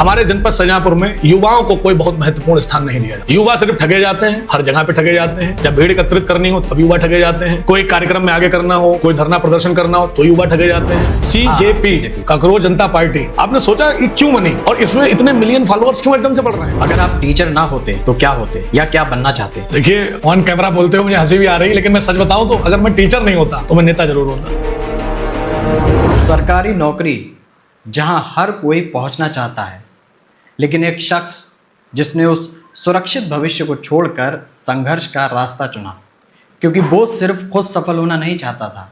हमारे जनपद शाहजहांपुर में युवाओं को कोई बहुत महत्वपूर्ण स्थान नहीं दिया जाता। युवा सिर्फ ठगे जाते हैं, हर जगह पे ठगे जाते हैं। जब भीड़ एकत्रित करनी हो तब युवा ठगे जाते हैं, कोई कार्यक्रम में आगे करना हो, कोई धरना प्रदर्शन करना हो तो युवा ठगे जाते हैं। CJP ककरोच जनता पार्टी, आपने सोचा ये क्यों बनी और इसमें इतने मिलियन फॉलोअर्स क्यों एकदम से बढ़ रहे हैं? अगर आप टीचर ना होते तो क्या होते या क्या बनना चाहते? देखिए, ऑन कैमरा बोलते हुए मुझे हंसी भी आ रही है, लेकिन मैं सच बताऊं तो अगर मैं टीचर नहीं होता तो मैं नेता जरूर होता। सरकारी नौकरी जहां हर कोई पहुंचना चाहता है, लेकिन एक शख्स जिसने उस सुरक्षित भविष्य को छोड़कर संघर्ष का रास्ता चुना, क्योंकि वो सिर्फ खुद सफल होना नहीं चाहता था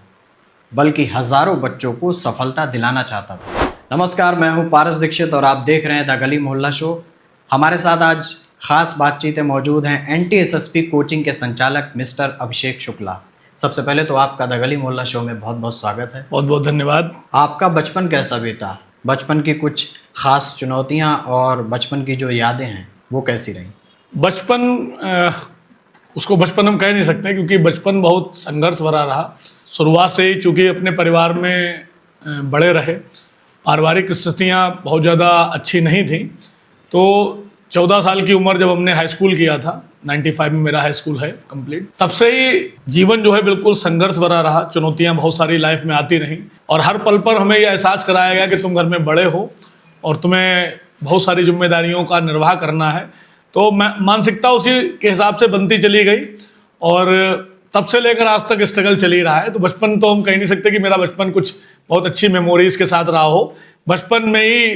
बल्कि हजारों बच्चों को सफलता दिलाना चाहता था। नमस्कार, मैं हूं पारस दीक्षित और आप देख रहे हैं द गली मोहल्ला शो। हमारे साथ आज खास बातचीतें मौजूद हैं NTSSP कोचिंग के संचालक मिस्टर अभिषेक शुक्ला। सबसे पहले तो आपका द गली मोहल्ला शो में बहुत बहुत स्वागत है। बहुत बहुत धन्यवाद। आपका बचपन कैसा बीता? बचपन की कुछ खास चुनौतियां और बचपन की जो यादें हैं वो कैसी रही? बचपन उसको बचपन हम कह नहीं सकते, क्योंकि बचपन बहुत संघर्ष भरा रहा। शुरुआत से ही चूँकि अपने परिवार में बड़े रहे, पारिवारिक स्थितियाँ बहुत ज़्यादा अच्छी नहीं थी, तो 14 साल की उम्र जब हमने हाई स्कूल किया था, 95 में मेरा हाई स्कूल है कंप्लीट, तब से ही जीवन जो है बिल्कुल संघर्ष भरा रहा। चुनौतियां बहुत सारी लाइफ में आती रहीं और हर पल पर हमें यह एहसास कराया गया कि तुम घर में बड़े हो और तुम्हें बहुत सारी जिम्मेदारियों का निर्वाह करना है। तो मानसिकता उसी के हिसाब से बनती चली गई और तब से लेकर आज तक स्ट्रगल चल ही रहा है। तो बचपन तो हम कह नहीं सकते कि मेरा बचपन कुछ बहुत अच्छी मेमोरीज के साथ रहा हो। बचपन में ही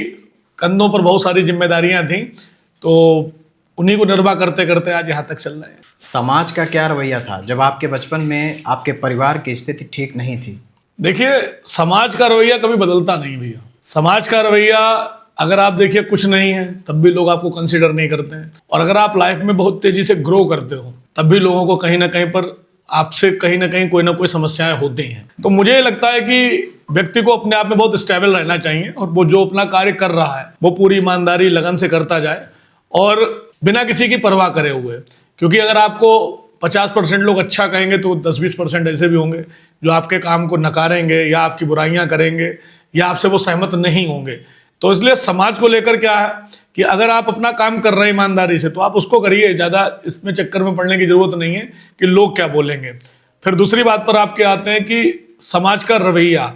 कंधों पर बहुत सारी जिम्मेदारियां थीं, तो उन्हीं को निर्वाह करते करते आज यहाँ तक चल रहे हैं। समाज का क्या रवैया था जब आपके बचपन में आपके परिवार की स्थिति ठीक नहीं थी? देखिए, समाज का रवैया कभी बदलता नहीं भैया। समाज का रवैया अगर आप देखिए कुछ नहीं है तब भी लोग आपको कंसीडर नहीं करते हैं, और अगर आप लाइफ में बहुत तेजी से ग्रो करते हो तब भी लोगों को कहीं ना कहीं पर आपसे कहीं ना कहीं कोई ना कोई समस्याएं होती हैं। तो मुझे लगता है कि व्यक्ति को अपने आप में बहुत स्टेबल रहना चाहिए और वो जो अपना कार्य कर रहा है वो पूरी ईमानदारी लगन से करता जाए और बिना किसी की परवाह करे हुए। क्योंकि अगर आपको 50% लोग अच्छा कहेंगे तो 10-20% ऐसे भी होंगे जो आपके काम को नकारेंगे या आपकी बुराइयां करेंगे या आपसे वो सहमत नहीं होंगे। तो इसलिए समाज को लेकर क्या है कि अगर आप अपना काम कर रहे हैं ईमानदारी से तो आप उसको करिए, ज़्यादा इसमें चक्कर में पड़ने की जरूरत नहीं है कि लोग क्या बोलेंगे। फिर दूसरी बात पर आपके आते हैं कि समाज का रवैया।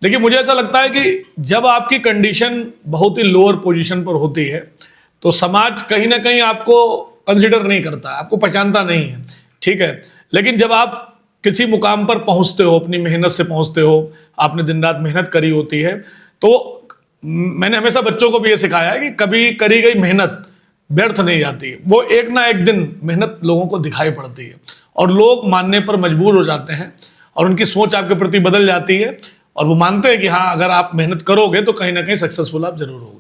देखिए, मुझे ऐसा लगता है कि जब आपकी कंडीशन बहुत ही लोअर पोजीशन पर होती है तो समाज कहीं ना कहीं आपको कंसिडर नहीं करता, आपको पहचानता नहीं है, ठीक है। लेकिन जब आप किसी मुकाम पर पहुंचते हो, अपनी मेहनत से पहुंचते हो, आपने दिन रात मेहनत करी होती है, तो मैंने हमेशा बच्चों को भी ये सिखाया है कि कभी करी गई मेहनत व्यर्थ नहीं जाती है। वो एक ना एक दिन मेहनत लोगों को दिखाई पड़ती है और लोग मानने पर मजबूर हो जाते हैं और उनकी सोच आपके प्रति बदल जाती है और वो मानते हैं कि हाँ, अगर आप मेहनत करोगे तो कहीं ना कहीं सक्सेसफुल आप जरूर होगे।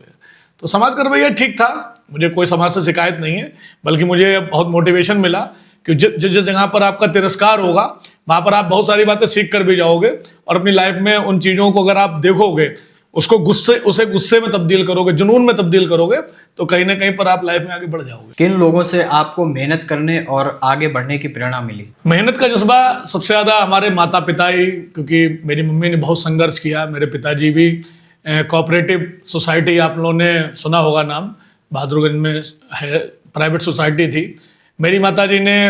तो समाज का रवैया ठीक था, मुझे कोई समाज से शिकायत नहीं है, बल्कि मुझे बहुत मोटिवेशन मिला कि जिस जगह पर आपका तिरस्कार होगा वहाँ पर आप बहुत सारी बातें सीख कर भी जाओगे और अपनी लाइफ में उन चीज़ों को अगर आप देखोगे, उसे गुस्से में तब्दील करोगे, जुनून में तब्दील करोगे, तो कहीं ना कहीं पर आप लाइफ में आगे बढ़ जाओगे। किन लोगों से आपको मेहनत करने और आगे बढ़ने की प्रेरणा मिली? मेहनत का जज्बा सबसे ज़्यादा हमारे माता पिता ही, क्योंकि मेरी मम्मी ने बहुत संघर्ष किया, मेरे पिताजी भी कोऑपरेटिव सोसाइटी, आप लोगों ने सुना होगा नाम, बहादुरगंज में है, प्राइवेट सोसाइटी थी। मेरी माताजी ने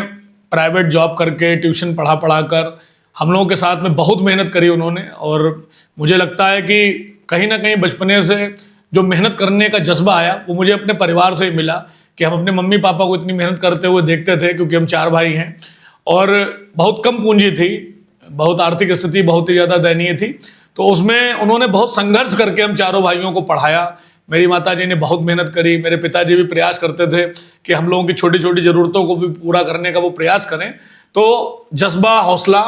प्राइवेट जॉब करके ट्यूशन पढ़ा कर हम लोगों के साथ में बहुत मेहनत करी उन्होंने, और मुझे लगता है कि कहीं ना कहीं बचपने से जो मेहनत करने का जज्बा आया वो मुझे अपने परिवार से ही मिला कि हम अपने मम्मी पापा को इतनी मेहनत करते हुए देखते थे, क्योंकि हम 4 भाई हैं और बहुत कम पूंजी थी, बहुत आर्थिक स्थिति बहुत ही ज़्यादा दयनीय थी। तो उसमें उन्होंने बहुत संघर्ष करके हम चारों भाइयों को पढ़ाया। मेरी माताजी ने बहुत मेहनत करी, मेरे पिताजी भी प्रयास करते थे कि हम लोगों की छोटी छोटी ज़रूरतों को भी पूरा करने का वो प्रयास करें। तो जज्बा, हौसला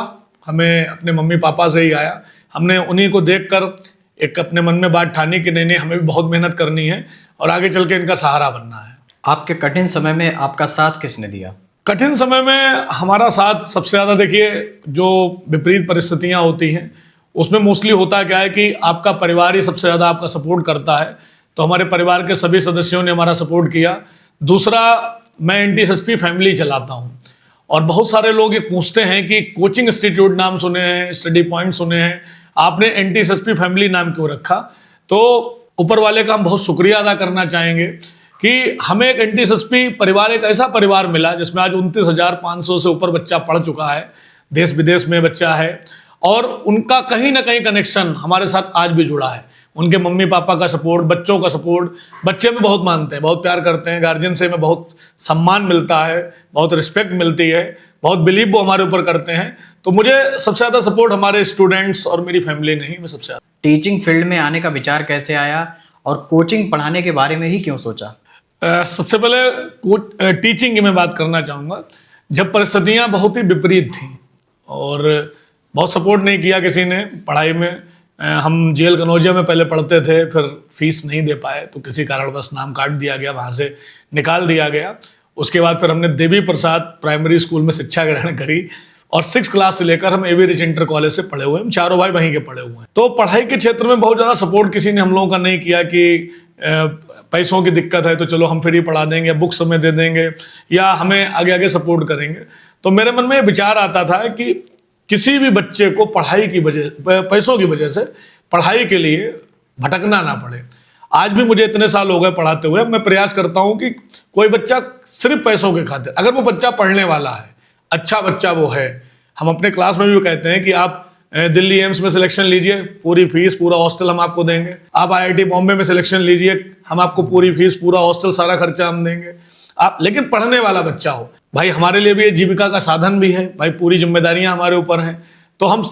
हमें अपने मम्मी पापा से ही आया। हमने उन्हीं को देखकर एक अपने मन में बात ठानी कि नहीं, हमें भी बहुत मेहनत करनी है और आगे चल के इनका सहारा बनना है। आपके कठिन समय में आपका साथ किसने दिया? कठिन समय में हमारा साथ सबसे ज़्यादा, देखिए, जो विपरीत परिस्थितियाँ होती हैं उसमें मोस्टली होता क्या है कि आपका परिवार ही सबसे ज़्यादा आपका सपोर्ट करता है। तो हमारे परिवार के सभी सदस्यों ने हमारा सपोर्ट किया। दूसरा, मैं NTSSP फैमिली चलाता हूँ और बहुत सारे लोग ये पूछते हैं कि कोचिंग इंस्टीट्यूट नाम सुने हैं, स्टडी पॉइंट सुने हैं, आपने NTSSP फैमिली नाम क्यों रखा? तो ऊपर वाले का हम बहुत शुक्रिया अदा करना चाहेंगे कि हमें एक एनटीएसएसपी परिवार, एक ऐसा परिवार मिला जिसमें आज 29,500 से ऊपर बच्चा पढ़ चुका है, देश विदेश में बच्चा है, और उनका कहीं ना कहीं कनेक्शन हमारे साथ आज भी जुड़ा है। उनके मम्मी पापा का सपोर्ट, बच्चों का सपोर्ट, बच्चे में बहुत मानते हैं, बहुत प्यार करते हैं, गार्जियन से हमें बहुत सम्मान मिलता है, बहुत रिस्पेक्ट मिलती है, बहुत बिलीव वो हमारे ऊपर करते हैं। तो मुझे सबसे ज़्यादा सपोर्ट हमारे स्टूडेंट्स और मेरी फैमिली ने ही मैं सबसे ज़्यादा। टीचिंग फील्ड में आने का विचार कैसे आया और कोचिंग पढ़ाने के बारे में ही क्यों सोचा? सबसे पहले टीचिंग की मैं बात करना चाहूँगा। जब परिस्थितियाँ बहुत ही विपरीत थी और बहुत सपोर्ट नहीं किया किसी ने पढ़ाई में, हम जेल कनौजिया में पहले पढ़ते थे, फिर फीस नहीं दे पाए तो किसी कारणवश नाम काट दिया गया, वहाँ से निकाल दिया गया। उसके बाद फिर हमने देवी प्रसाद प्राइमरी स्कूल में शिक्षा ग्रहण करी और 6 क्लास से लेकर हम एवी रिच इंटर कॉलेज से पढ़े हुए हैं। हम चारों भाई वहीं के पढ़े हुए हैं। तो पढ़ाई के क्षेत्र में बहुत ज़्यादा सपोर्ट किसी ने हम लोगों का नहीं किया कि पैसों की दिक्कत है तो चलो हम फ्री पढ़ा देंगे, बुक्स हमें दे देंगे या हमें आगे आगे सपोर्ट करेंगे। तो मेरे मन में विचार आता था कि किसी भी बच्चे को पढ़ाई की वजह, पैसों की वजह से पढ़ाई के लिए भटकना ना पड़े। आज भी मुझे इतने साल हो गए पढ़ाते हुए, मैं प्रयास करता हूँ कि कोई बच्चा सिर्फ पैसों के खातिर, अगर वो बच्चा पढ़ने वाला है, अच्छा बच्चा वो है, हम अपने क्लास में भी कहते हैं कि आप दिल्ली एम्स में सिलेक्शन लीजिए, पूरी फीस पूरा हॉस्टल हम आपको देंगे। आप आईआईटी बॉम्बे में सिलेक्शन लीजिए, हम आपको पूरी फीस पूरा हॉस्टल सारा खर्चा हम देंगे। आप लेकिन पढ़ने वाला बच्चा हो भाई, हमारे लिए भी ये जीविका का साधन भी है भाई, पूरी जिम्मेदारियां हमारे ऊपर हैं। तो हम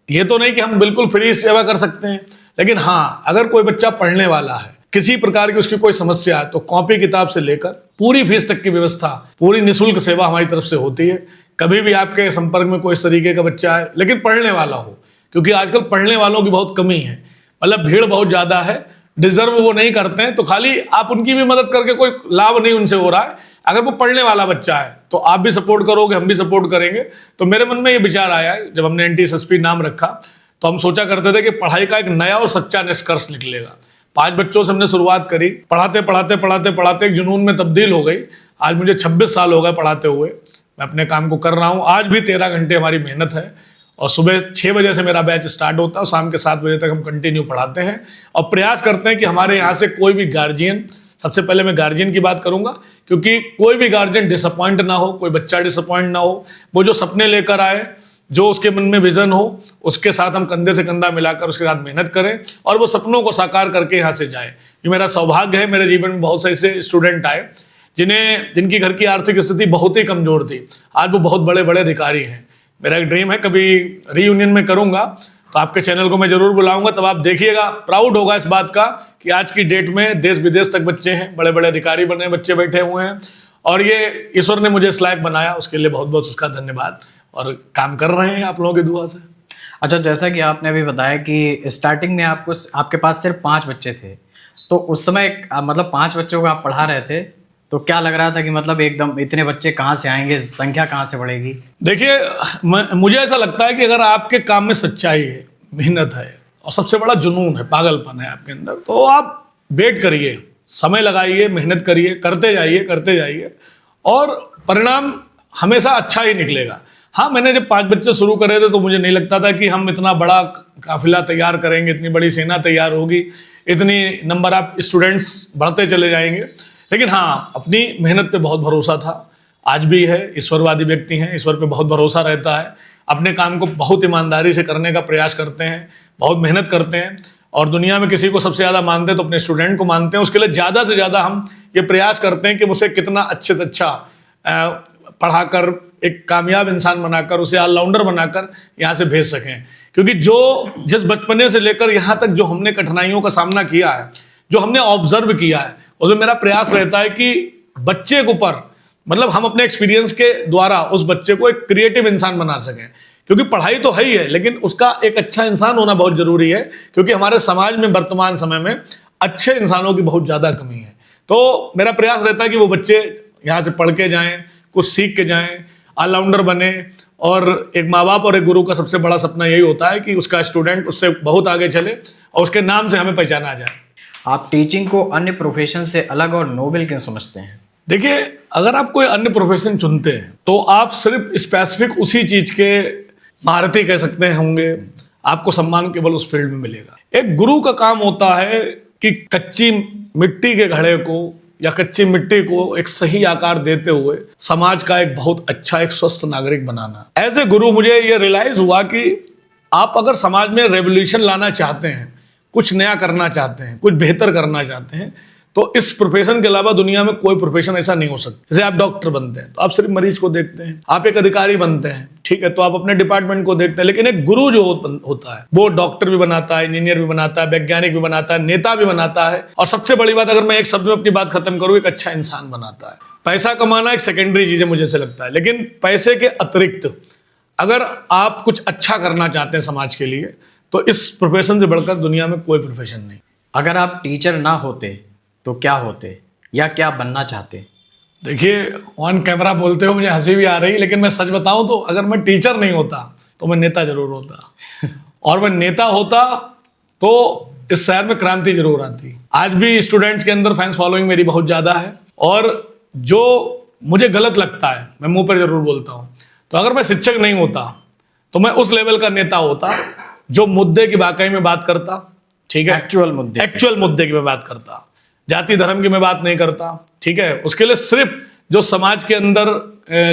ये तो नहीं कि हम बिल्कुल फ्री सेवा कर सकते हैं, लेकिन हाँ, अगर कोई बच्चा पढ़ने वाला है, किसी प्रकार की उसकी कोई समस्या है, तो कॉपी किताब से लेकर पूरी फीस तक की व्यवस्था, पूरी निःशुल्क सेवा हमारी तरफ से होती है। कभी भी आपके संपर्क में कोई इस तरीके का बच्चा है लेकिन पढ़ने वाला हो, क्योंकि आजकल पढ़ने वालों की बहुत कमी है, मतलब भीड़ बहुत ज़्यादा है, डिजर्व वो नहीं करते हैं, तो खाली आप उनकी भी मदद करके कोई लाभ नहीं उनसे हो रहा है। अगर वो पढ़ने वाला बच्चा है तो आप भी सपोर्ट करोगे, हम भी सपोर्ट करेंगे। तो मेरे मन में ये विचार आया है, जब हमने एनटीएसएसपी नाम रखा तो हम सोचा करते थे कि पढ़ाई का एक नया और सच्चा निष्कर्ष निकलेगा। 5 बच्चों से हमने शुरुआत करी, पढ़ाते पढ़ाते पढ़ाते पढ़ाते एक जुनून में तब्दील हो गई। आज मुझे 26 साल हो गए पढ़ाते हुए, मैं अपने काम को कर रहा हूँ। आज भी 13 घंटे हमारी मेहनत है और सुबह 6 बजे से मेरा बैच स्टार्ट होता है और शाम के 7 बजे तक हम कंटिन्यू पढ़ाते हैं और प्रयास करते हैं कि हमारे यहाँ से कोई भी गार्जियन, सबसे पहले मैं गार्जियन की बात करूंगा, क्योंकि कोई भी गार्जियन डिसअपॉइंट ना हो, कोई बच्चा डिसअपॉइंट ना हो। वो जो सपने लेकर आए, जो उसके मन में विजन हो, उसके साथ हम कंधे से कंधा मिलाकर उसके साथ मेहनत करें और वो सपनों को साकार करके यहाँ से जाए। ये मेरा सौभाग्य है। मेरे जीवन में बहुत से ऐसे स्टूडेंट आए जिनकी घर की आर्थिक स्थिति बहुत ही कमजोर थी, आज वो बहुत बड़े बड़े अधिकारी हैं। मेरा एक ड्रीम है, कभी रीयूनियन में करूंगा तो आपके चैनल को मैं जरूर बुलाऊंगा, तब आप देखिएगा, प्राउड होगा इस बात का कि आज की डेट में देश विदेश तक बच्चे हैं, बड़े बड़े अधिकारी बने बच्चे बैठे हुए हैं और ये ईश्वर ने मुझे इस लायक बनाया, उसके लिए बहुत बहुत उसका धन्यवाद। और काम कर रहे हैं आप लोगों की दुआ से। अच्छा, जैसा कि आपने अभी बताया कि स्टार्टिंग में आपके पास सिर्फ 5 बच्चे थे, तो उस समय मतलब 5 बच्चों को आप पढ़ा रहे थे, तो क्या लग रहा था कि मतलब एकदम इतने बच्चे कहाँ से आएंगे, संख्या कहाँ से बढ़ेगी? देखिए, मुझे ऐसा लगता है कि अगर आपके काम में सच्चाई है, मेहनत है और सबसे बड़ा जुनून है, पागलपन है आपके अंदर, तो आप वेट करिए, समय लगाइए, मेहनत करिए, करते जाइए और परिणाम हमेशा अच्छा ही निकलेगा। हाँ, मैंने जब 5 बच्चे शुरू करे थे तो मुझे नहीं लगता था कि हम इतना बड़ा काफिला तैयार करेंगे, इतनी बड़ी सेना तैयार होगी, इतनी नंबर ऑफ स्टूडेंट्स बढ़ते चले जाएंगे। लेकिन हाँ, अपनी मेहनत पे बहुत भरोसा था, आज भी है। ईश्वरवादी व्यक्ति हैं, ईश्वर पे बहुत भरोसा रहता है, अपने काम को बहुत ईमानदारी से करने का प्रयास करते हैं, बहुत मेहनत करते हैं और दुनिया में किसी को सबसे ज़्यादा मानते हैं तो अपने स्टूडेंट को मानते हैं। उसके लिए ज़्यादा से ज़्यादा हम ये प्रयास करते हैं कि उसे कितना अच्छे से अच्छा पढ़ाकर एक कामयाब इंसान बनाकर, उसे ऑलराउंडर बनाकर यहाँ से भेज सकें। क्योंकि जिस बचपने से लेकर यहाँ तक जो हमने कठिनाइयों का सामना किया है, जो हमने ऑब्जर्व किया है, उसमें मेरा प्रयास रहता है कि बच्चे के ऊपर, मतलब हम अपने एक्सपीरियंस के द्वारा उस बच्चे को एक क्रिएटिव इंसान बना सकें। क्योंकि पढ़ाई तो है ही है, लेकिन उसका एक अच्छा इंसान होना बहुत जरूरी है, क्योंकि हमारे समाज में वर्तमान समय में अच्छे इंसानों की बहुत ज़्यादा कमी है। तो मेरा प्रयास रहता है कि वो बच्चे यहाँ से पढ़ के जाएँ, कुछ सीख के जाएँ, ऑलराउंडर बने। और एक माँ बाप और एक गुरु का सबसे बड़ा सपना यही होता है कि उसका स्टूडेंट उससे बहुत आगे चले और उसके नाम से हमें पहचाना जाए। आप टीचिंग को अन्य प्रोफेशन से अलग और नोबेल क्यों समझते हैं? देखिए, अगर आप कोई अन्य प्रोफेशन चुनते हैं तो आप सिर्फ स्पेसिफिक उसी चीज के महारथी कह सकते हैं होंगे, आपको सम्मान केवल उस फील्ड में मिलेगा। एक गुरु का काम होता है कि कच्ची मिट्टी के घड़े को या कच्ची मिट्टी को एक सही आकार देते हुए समाज का एक बहुत अच्छा एक स्वस्थ नागरिक बनाना। एज ए गुरु मुझे ये रियलाइज हुआ कि आप अगर समाज में रेवोल्यूशन लाना चाहते हैं, कुछ नया करना चाहते हैं, कुछ बेहतर करना चाहते हैं, तो इस प्रोफेशन के अलावा दुनिया में कोई प्रोफेशन ऐसा नहीं हो सकता। जैसे आप डॉक्टर बनते हैं तो आप सिर्फ मरीज को देखते हैं, आप एक अधिकारी बनते हैं, ठीक है, तो आप अपने डिपार्टमेंट को देखते हैं, लेकिन एक गुरु जो होता है वो डॉक्टर भी बनाता है, इंजीनियर भी बनाता है, वैज्ञानिक भी बनाता है, नेता भी बनाता है, और सबसे बड़ी बात, अगर मैं एक शब्द में अपनी बात खत्म करूं, एक अच्छा इंसान बनाता है। पैसा कमाना एक सेकेंडरी चीज है मुझे ऐसे लगता है, लेकिन पैसे के अतिरिक्त अगर आप कुछ अच्छा करना चाहते हैं समाज के लिए, तो इस प्रोफेशन से बढ़कर दुनिया में कोई प्रोफेशन नहीं। अगर आप टीचर ना होते तो क्या होते या क्या बनना चाहते? देखिए, ऑन कैमरा बोलते हो मुझे हंसी भी आ रही, लेकिन मैं सच बताऊं तो अगर मैं टीचर नहीं होता तो मैं नेता जरूर होता और मैं नेता होता तो इस शहर में क्रांति जरूर आती। आज भी स्टूडेंट्स के अंदर फैंस फॉलोइंग मेरी बहुत ज़्यादा है, और जो मुझे गलत लगता है मैं मुंह पर जरूर बोलता हूँ। तो अगर मैं शिक्षक नहीं होता तो मैं उस लेवल का नेता होता जो मुद्दे की वाकई में बात करता, ठीक है, एक्चुअल मुद्दे की मैं बात करता, जाति धर्म की मैं बात नहीं करता, ठीक है। उसके लिए सिर्फ जो समाज के अंदर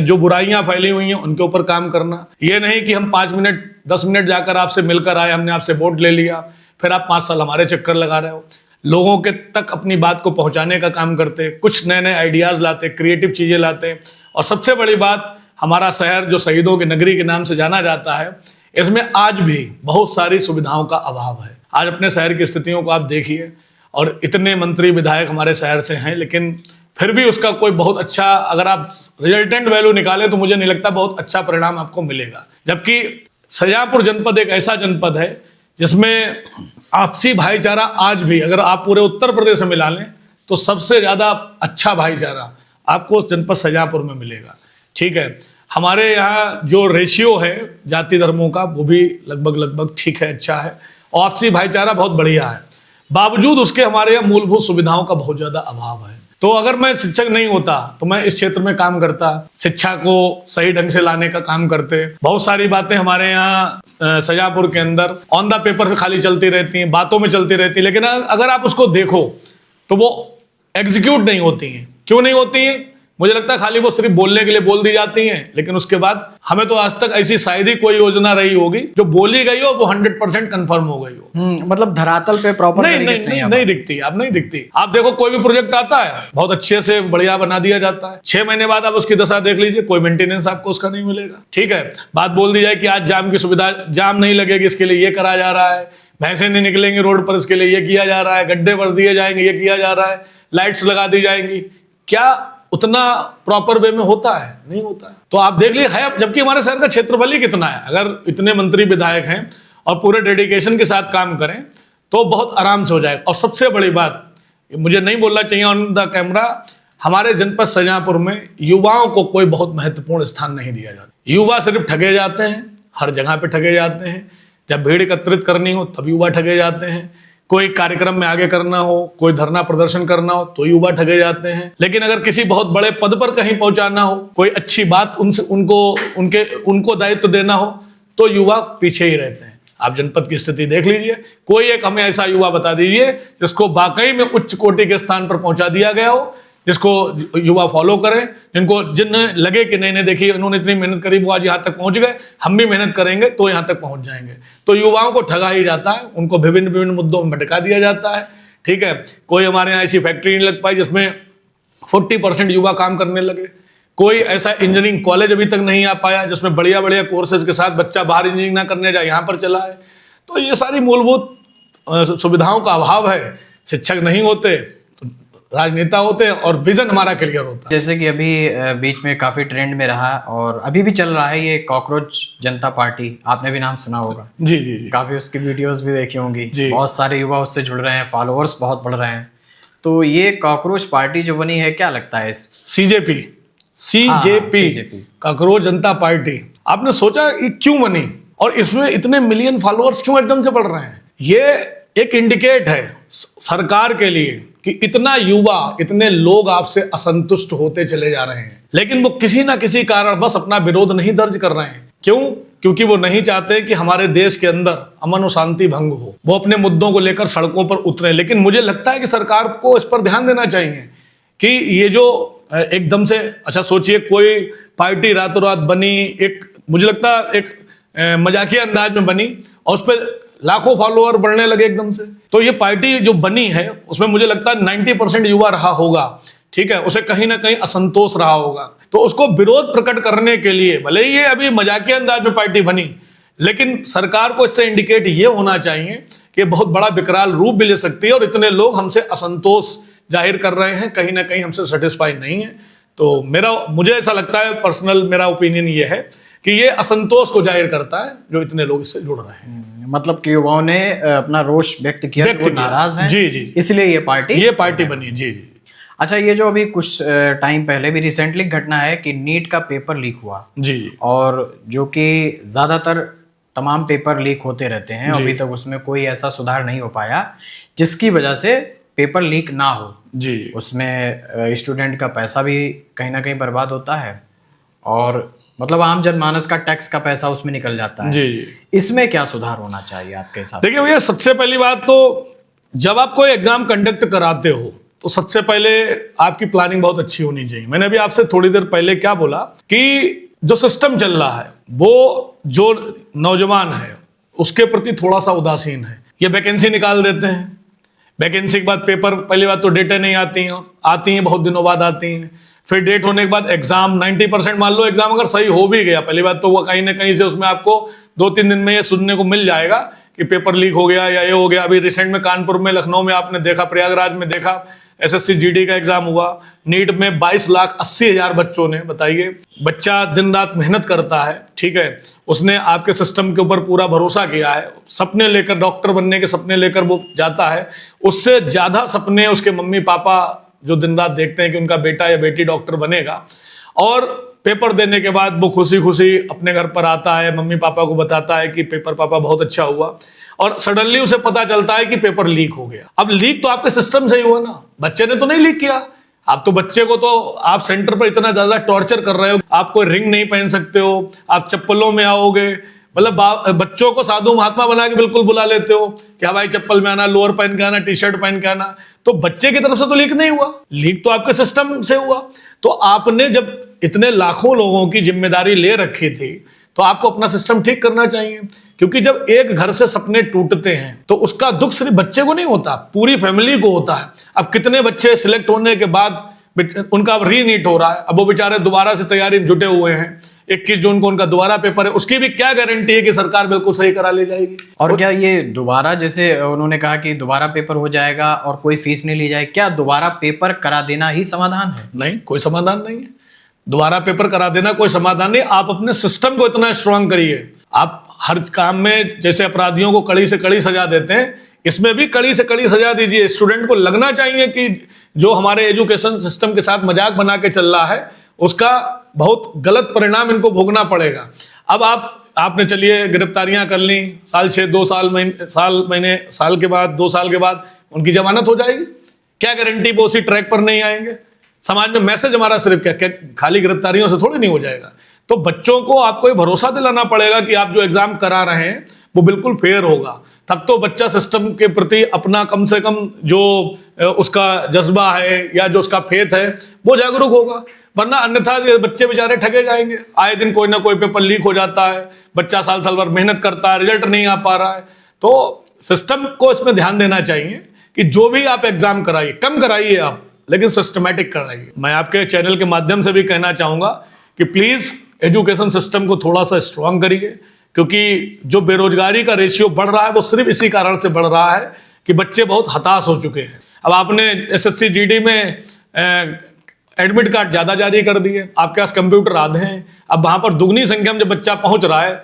जो बुराइयां फैली हुई हैं उनके ऊपर काम करना। ये नहीं कि हम 5 मिनट 10 मिनट जाकर आपसे मिलकर आए, हमने आपसे वोट ले लिया, फिर आप 5 साल हमारे चक्कर लगा रहे हो। लोगों के तक अपनी बात को पहुंचाने का काम करते, कुछ नए नए आइडियाज लाते, क्रिएटिव चीजें लाते। और सबसे बड़ी बात, हमारा शहर जो शहीदों की नगरी के नाम से जाना जाता है, इसमें आज भी बहुत सारी सुविधाओं का अभाव है। आज अपने शहर की स्थितियों को आप देखिए, और इतने मंत्री विधायक हमारे शहर से हैं, लेकिन फिर भी उसका कोई बहुत अच्छा, अगर आप रिजल्टेंट वैल्यू निकालें तो मुझे नहीं लगता बहुत अच्छा परिणाम आपको मिलेगा। जबकि शाहजहांपुर जनपद एक ऐसा जनपद है जिसमें आपसी भाईचारा आज भी, अगर आप पूरे उत्तर प्रदेश में मिला लें तो सबसे ज़्यादा अच्छा भाईचारा आपको उस जनपद शाहजहांपुर में मिलेगा, ठीक है। हमारे यहाँ जो रेशियो है जाति धर्मों का वो भी लगभग ठीक है, अच्छा है, और आपसी भाईचारा बहुत बढ़िया है। बावजूद उसके हमारे यहाँ मूलभूत सुविधाओं का बहुत ज़्यादा अभाव है। तो अगर मैं शिक्षक नहीं होता तो मैं इस क्षेत्र में काम करता, शिक्षा को सही ढंग से लाने का काम करते। बहुत सारी बातें हमारे यहाँ शाहजहांपुर के अंदर ऑन द पेपर से खाली चलती रहती हैं, बातों में चलती रहती, लेकिन अगर आप उसको देखो तो वो एग्जीक्यूट नहीं होती हैं। क्यों नहीं होती हैं? मुझे लगता है खाली वो सिर्फ बोलने के लिए बोल दी जाती हैं, लेकिन उसके बाद हमें तो आज तक ऐसी शायद ही कोई योजना रही होगी जो बोली गई हो वो 100% कंफर्म हो गई हो। मतलब धरातल पे प्रॉपर नहीं दिखती। अब नहीं दिखती। आप देखो, कोई भी प्रोजेक्ट आता है बहुत अच्छे से बढ़िया बना दिया जाता है, 6 महीने बाद आप उसकी दशा देख लीजिए, कोई मेंटेनेंस आपको उसका नहीं मिलेगा, ठीक है। बात बोल दी जाए कि आज जाम की सुविधा, जाम नहीं लगेगी इसके लिए ये करा जा रहा है, भैंसे नहीं निकलेंगे रोड पर इसके लिए ये किया जा रहा है, गड्ढे भर दिए जाएंगे ये किया जा रहा है, लाइट्स लगा दी जाएंगी। क्या उतना प्रॉपर वे में होता है? नहीं होता है। तो आप देख लीजिए है, जबकि हमारे शहर का क्षेत्रफल ही कितना है, अगर इतने मंत्री विधायक हैं और पूरे डेडिकेशन के साथ काम करें तो बहुत आराम से हो जाएगा। और सबसे बड़ी बात, मुझे नहीं बोलना चाहिए ऑन द कैमरा, हमारे जनपद शाहजहांपुर में युवाओं को कोई बहुत महत्वपूर्ण स्थान नहीं दिया जाता। युवा सिर्फ ठगे जाते हैं, हर जगह पे ठगे जाते हैं। जब भीड़ एकत्रित करनी हो तब युवा ठगे जाते हैं, कोई कार्यक्रम में आगे करना हो, कोई धरना प्रदर्शन करना हो तो युवा ठगे जाते हैं। लेकिन अगर किसी बहुत बड़े पद पर कहीं पहुंचाना हो, कोई अच्छी बात उनसे उनको दायित्व देना हो तो युवा पीछे ही रहते हैं। आप जनपद की स्थिति देख लीजिए, कोई एक हमें ऐसा युवा बता दीजिए जिसको वाकई में उच्च कोटि के स्थान पर पहुंचा दिया गया हो, जिसको युवा फॉलो करें, जिन लगे कि नहीं देखिए इन्होंने इतनी मेहनत करी, वो आज यहाँ तक पहुंच गए, हम भी मेहनत करेंगे तो यहाँ तक पहुंच जाएंगे। तो युवाओं को ठगा ही जाता है, उनको विभिन्न मुद्दों में भटका दिया जाता है, ठीक है। कोई हमारे यहाँ ऐसी फैक्ट्री नहीं लग पाई जिसमें 40% युवा काम करने लगे। कोई ऐसा इंजीनियरिंग कॉलेज अभी तक नहीं आ पाया जिसमें बढ़िया कोर्सेज के साथ बच्चा बाहर इंजीनियरिंग ना करने जाए, यहाँ पर चला है। तो ये सारी मूलभूत सुविधाओं का अभाव है। शिक्षक नहीं होते तो राजनेता होते और विजन हमारा क्लियर होता। जैसे कि अभी बीच में काफी ट्रेंड में रहा और अभी भी चल रहा है ये कॉकरोच जनता पार्टी, आपने भी नाम सुना होगा। जी जी जी, काफी उसकी वीडियोस भी देखी होंगी, बहुत सारे युवा उससे जुड़ रहे हैं, फॉलोअर्स बहुत बढ़ रहे हैं। तो ये कॉकरोच पार्टी जो बनी है, क्या लगता है? सीजेपी कॉकरोच जनता पार्टी, आपने सोचा ये क्यों बनी और इसमें इतने मिलियन फॉलोअर्स क्यों एकदम से बढ़ रहे हैं? ये एक इंडिकेट है सरकार के लिए कि इतना युवा, इतने लोग आपसे असंतुष्ट होते चले जा रहे हैं, लेकिन वो किसी ना किसी कारण बस अपना विरोध नहीं दर्ज कर रहे हैं। क्यों? क्योंकि वो नहीं चाहते कि हमारे देश के अंदर अमन और शांति भंग हो, वो अपने मुद्दों को लेकर सड़कों पर उतरे। लेकिन मुझे लगता है कि सरकार को इस पर ध्यान देना चाहिए कि ये जो एकदम से, अच्छा सोचिए कोई पार्टी रातों रात बनी, एक मुझे लगता है एक मजाकिया अंदाज में बनी और उस पर लाखों फॉलोअर बढ़ने लगे एकदम से। तो ये पार्टी जो बनी है उसमें मुझे लगता है 90% युवा रहा होगा, ठीक है, उसे कहीं ना कहीं असंतोष रहा होगा। तो उसको विरोध प्रकट करने के लिए भले ही ये अभी मजाकिया अंदाज में पार्टी बनी, लेकिन सरकार को इससे इंडिकेट ये होना चाहिए कि बहुत बड़ा विकराल रूप भी ले सकती है और इतने लोग हमसे असंतोष जाहिर कर रहे हैं, कहीं ना कहीं हमसे सेटिस्फाई नहीं है। तो मुझे ऐसा लगता है, पर्सनल मेरा ओपिनियन ये है कि ये असंतोष को जाहिर करता है जो इतने लोग इससे जुड़ रहे हैं। मतलब कि युवाओं ने अपना रोष व्यक्त किया, वो नाराज हैं, जी जी, इसलिए ये पार्टी बनी। जी जी। अच्छा, ये जो अभी कुछ टाइम पहले भी रिसेंटली घटना है कि नीट का पेपर लीक हुआ जी, और जो कि ज्यादातर तमाम पेपर लीक होते रहते हैं, अभी तक उसमें कोई ऐसा सुधार नहीं हो पाया जिसकी वजह से पेपर लीक ना हो जी। उसमें स्टूडेंट का पैसा भी कहीं ना कहीं बर्बाद होता है और मतलब आम जनमानस का टैक्स का पैसा उसमें निकल जाता है। जी। इसमें क्या सुधार होना चाहिए आपके हिसाब से? देखिए भैया, सबसे पहली बात तो जब आप कोई एग्जाम कंडक्ट कराते हो तो सबसे पहले आपकी प्लानिंग बहुत अच्छी होनी चाहिए। मैंने अभी आपसे थोड़ी देर पहले क्या बोला कि जो सिस्टम चल रहा है वो जो नौजवान है उसके प्रति थोड़ा सा उदासीन है। ये वैकेंसी निकाल देते हैं, वैकेंसी के बाद पेपर, पहली बात तो डेटें नहीं आती हैं बहुत दिनों बाद आती हैं। फिर डेट होने के बाद एग्जाम 90% मान लो एग्जाम अगर सही हो भी गया, पहली बात तो वो कहीं ना कहीं से उसमें आपको 2-3 दिन में ये सुनने को मिल जाएगा कि पेपर लीक हो गया या ये हो गया। अभी रिसेंट में कानपुर में, लखनऊ में आपने देखा, प्रयागराज में देखा, एसएससी जीडी का एग्जाम हुआ। नीट में 22,80,000 बच्चों ने, बताइए, बच्चा दिन रात मेहनत करता है, ठीक है, उसने आपके सिस्टम के ऊपर पूरा भरोसा किया है, सपने लेकर, डॉक्टर बनने के सपने लेकर वो जाता है। उससे ज्यादा सपने उसके मम्मी पापा जो दिन रात देखते हैं कि उनका बेटा या बेटी डॉक्टर बनेगा, और पेपर देने के बाद वो खुशी खुशी अपने घर पर आता है, मम्मी पापा को बताता है कि पेपर पापा बहुत अच्छा हुआ, और सडनली उसे पता चलता है कि पेपर लीक हो गया। अब लीक तो आपके सिस्टम से ही हुआ ना, बच्चे ने तो नहीं लीक किया। आप तो बच्चे को तो आप सेंटर पर इतना ज्यादा टॉर्चर कर रहे हो, आप कोई रिंग नहीं पहन सकते हो, आप चप्पलों में आओगे, मतलब बच्चों को साधु महात्मा बना के बिल्कुल बुला लेते हो कि हाँ भाई चप्पल में आना, लोअर पहन के आना, टी शर्ट पहन के आना। तो बच्चे की तरफ से तो लीक नहीं हुआ, लीक तो आपके सिस्टम से हुआ। तो आपने जब इतने लाखों लोगों की जिम्मेदारी ले रखी थी तो आपको अपना सिस्टम ठीक करना चाहिए, क्योंकि जब एक घर से सपने टूटते हैं तो उसका दुख सिर्फ बच्चे को नहीं होता, पूरी फैमिली को होता है। अब कितने बच्चे सिलेक्ट होने के बाद उनका रीनीट हो रहा है, अब वो बेचारे दोबारा से तैयारी में जुटे हुए हैं, 21 जून को उनका दोबारा पेपर है, उसकी भी क्या गारंटी है कि सरकार बिल्कुल सही करा ले जाएगी? और क्या ये दोबारा, जैसे उन्होंने कहा कि दोबारा पेपर हो जाएगा और कोई फीस नहीं ली जाए, क्या दोबारा पेपर करा देना ही समाधान है? नहीं, कोई समाधान नहीं है। दोबारा पेपर करा देना कोई समाधान नहीं। आप अपने सिस्टम को इतना स्ट्रांग करिए। आप हर काम में जैसे अपराधियों को कड़ी से कड़ी सजा देते हैं, इसमें भी कड़ी से कड़ी सजा दीजिए। स्टूडेंट को लगना चाहिए कि जो हमारे एजुकेशन सिस्टम के साथ मजाक बना के चल रहा है उसका बहुत गलत परिणाम इनको भोगना पड़ेगा। अब आपने चलिए गिरफ्तारियां कर ली, साल 6, 2 साल, साल के बाद, 2 साल के बाद उनकी जमानत हो जाएगी। क्या गारंटी वो उसी ट्रैक पर नहीं आएंगे? समाज में मैसेज हमारा सिर्फ क्या खाली गिरफ्तारियों से थोड़ी नहीं हो जाएगा। तो बच्चों को आपको ये भरोसा दिलाना पड़ेगा कि आप जो एग्जाम करा रहे हैं वो बिल्कुल फेयर होगा, तब तो बच्चा सिस्टम के प्रति अपना कम से कम जो उसका जज्बा है या जो उसका फेथ है वो जागरूक होगा। वरना अन्यथा ये बच्चे बेचारे ठगे जाएंगे। आए दिन कोई ना कोई पेपर लीक हो जाता है, बच्चा साल साल भर मेहनत करता है, रिजल्ट नहीं आ पा रहा है। तो सिस्टम को इसमें ध्यान देना चाहिए कि जो भी आप एग्जाम कराइए, कम कराइए आप, लेकिन सिस्टमैटिक कराइए। मैं आपके चैनल के माध्यम से भी कहना चाहूंगा कि प्लीज एजुकेशन सिस्टम को थोड़ा सा स्ट्रांग करिए, क्योंकि जो बेरोजगारी का रेशियो बढ़ रहा है वो सिर्फ इसी कारण से बढ़ रहा है कि बच्चे बहुत हताश हो चुके हैं। अब आपने एसएससी जीडी में एडमिट कार्ड ज़्यादा जारी कर दिए, आपके पास कंप्यूटर आधे हैं, अब वहाँ पर दुगनी संख्या में जब बच्चा पहुँच रहा है,